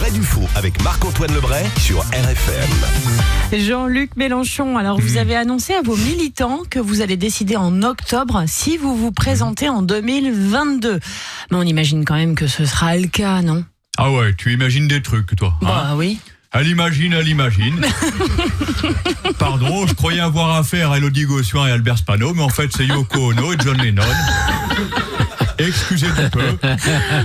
vrai du faux avec Marc-Antoine Lebray sur RFM. Jean-Luc Mélenchon, alors vous avez annoncé à vos militants que vous allez décider en octobre si vous vous présentez en 2022. Mais on imagine quand même que ce sera le cas, non ? Ah ouais, tu imagines des trucs, toi. Bah oui. Elle imagine. Pardon, je croyais avoir affaire à Elodie Gossuin et Albert Spano, mais en fait c'est Yoko Ono et John Lennon. Excusez du peu.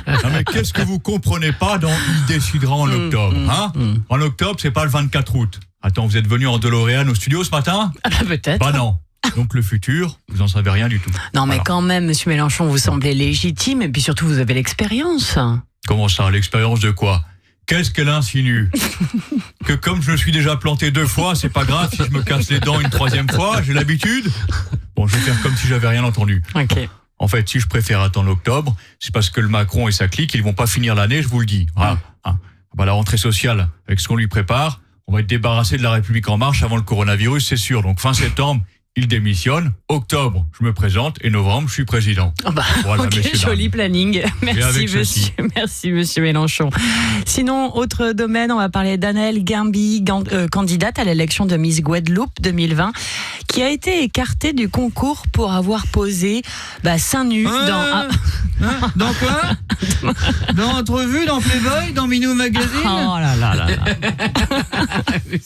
Non mais qu'est-ce que vous comprenez pas dans Il décidera en octobre, hein ? En octobre, c'est pas le 24 août. Attends, vous êtes venu en DeLorean au studio ce matin ? Ah bah peut-être. Bah non. Donc le futur, vous en savez rien du tout. Non mais Voilà. quand même, monsieur Mélenchon, vous semblez légitime et puis surtout vous avez l'expérience. Comment ça, l'expérience de quoi ? Qu'est-ce qu'elle insinue ? Que comme je me suis déjà planté 2 fois, c'est pas grave si je me casse les dents une 3e fois, j'ai l'habitude. Bon, je vais faire comme si j'avais rien entendu. Ok. En fait, si je préfère attendre octobre, c'est parce que le Macron et sa clique, ils vont pas finir l'année, je vous le dis. Voilà. Bah, la rentrée sociale, avec ce qu'on lui prépare, on va être débarrassé de la République en marche avant le coronavirus, c'est sûr. Donc fin septembre, il démissionne. Octobre, je me présente. Et novembre, je suis président. Oh bah, Voilà, ok, messieurs, joli planning. Merci monsieur Mélenchon. Sinon, autre domaine, on va parler d'Annelle Guimby, candidate à l'élection de Miss Guadeloupe 2020, qui a été écartée du concours pour avoir posé seins nus dans... Dans quoi ? Dans Entrevue, dans Playboy, dans Minou Magazine ? Oh là là là là.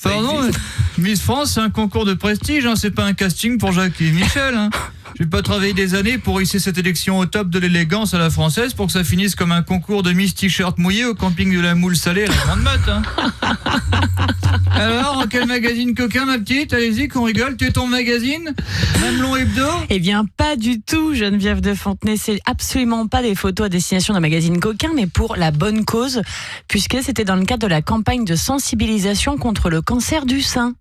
Pardon, Miss France, c'est un concours de prestige, hein, c'est pas un casting pour Jacques et Michel. Hein. J'ai pas travaillé des années pour hisser cette élection au top de l'élégance à la française pour que ça finisse comme un concours de Miss T-shirt mouillé au camping de la Moule Salée à la Grande Motte. Hein. Alors, quel magazine coquin, ma petite ? Allez-y, qu'on rigole, tu es ton magazine ? Mamelon Hebdo ? Eh bien, pas du tout, Geneviève de Fontenay. C'est absolument pas des photos à destination d'un magazine coquin, mais pour la bonne cause, puisque c'était dans le cadre de la campagne de sensibilisation contre le cancer du sein.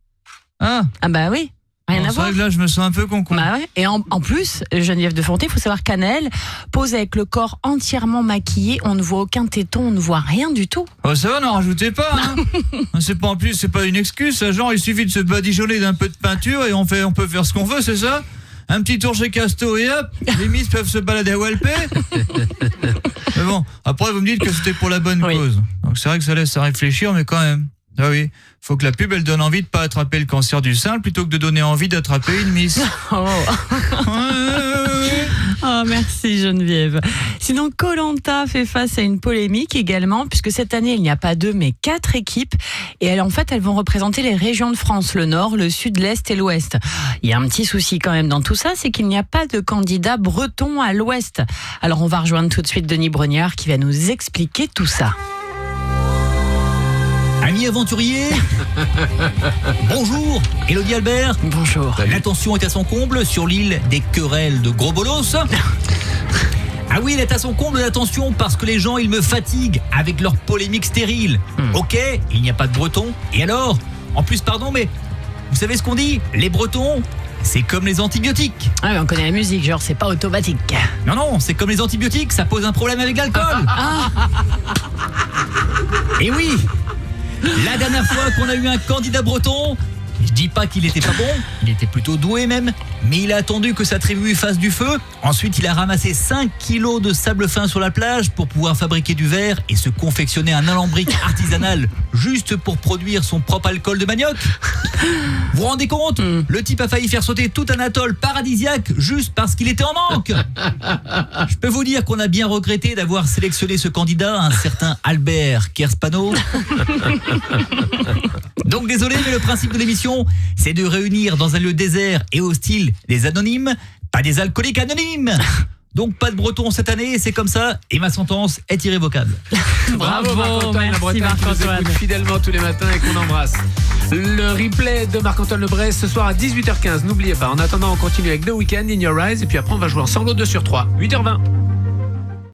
Ah bah oui. Rien à c'est voir. vrai que là, je me sens un peu con-con. Bah ouais. Et en plus, Geneviève de Fontenay, il faut savoir qu'Annelle pose avec le corps entièrement maquillé. On ne voit aucun téton, on ne voit rien du tout. Oh, ça va, n'en rajoutez pas. Hein. C'est pas en plus, c'est pas une excuse. Ça, genre, il suffit de se badigeonner d'un peu de peinture et on peut faire ce qu'on veut, c'est ça ? Un petit tour chez Casto et hop, les Miss peuvent se balader à Walpé. Mais bon, après vous me dites que c'était pour la bonne cause. Donc c'est vrai que ça laisse à réfléchir, mais quand même. Ah oui, faut que la pub elle donne envie de pas attraper le cancer du sein plutôt que de donner envie d'attraper une Miss. Oh, merci Geneviève. Sinon, Koh-Lanta fait face à une polémique également, puisque cette année, il n'y a pas 2, mais 4 équipes. Et elles vont représenter les régions de France, le Nord, le Sud, l'Est et l'Ouest. Il y a un petit souci quand même dans tout ça, c'est qu'il n'y a pas de candidat breton à l'Ouest. Alors, on va rejoindre tout de suite Denis Brognard qui va nous expliquer tout ça. Amis aventuriers, bonjour, Élodie Albert. Bonjour. L'attention est à son comble sur l'île des querelles de Gros Bolos. Ah oui, elle est à son comble l'attention parce que les gens, ils me fatiguent avec leurs polémiques stériles. Ok, il n'y a pas de Bretons. Et alors ? En plus, pardon, mais vous savez ce qu'on dit ? Les Bretons, c'est comme les antibiotiques. Ah oui, on connaît la musique, genre c'est pas automatique. Non, c'est comme les antibiotiques, ça pose un problème avec l'alcool. Et oui, la dernière fois qu'on a eu un candidat breton, je dis pas qu'il était pas bon, il était plutôt doué même, mais il a attendu que sa tribu fasse du feu. Ensuite, il a ramassé 5 kilos de sable fin sur la plage pour pouvoir fabriquer du verre et se confectionner un alambric artisanal juste pour produire son propre alcool de manioc. Vous vous rendez compte ? Le type a failli faire sauter tout un atoll paradisiaque juste parce qu'il était en manque. Je peux vous dire qu'on a bien regretté d'avoir sélectionné ce candidat, un certain Albert Kerspano. Donc désolé, mais le principe de l'émission, c'est de réunir dans un lieu désert et hostile des anonymes, pas des alcooliques anonymes. Donc pas de Breton cette année, c'est comme ça, et ma sentence est irrévocable. Bravo Marc-Antoine, la Bretagne qui nous écoute fidèlement tous les matins et qu'on embrasse. Le replay de Marc-Antoine Lebray ce soir à 18h15, n'oubliez pas. En attendant, on continue avec The Weeknd, In Your Eyes, et puis après on va jouer en sanglots 2 sur 3, 8h20.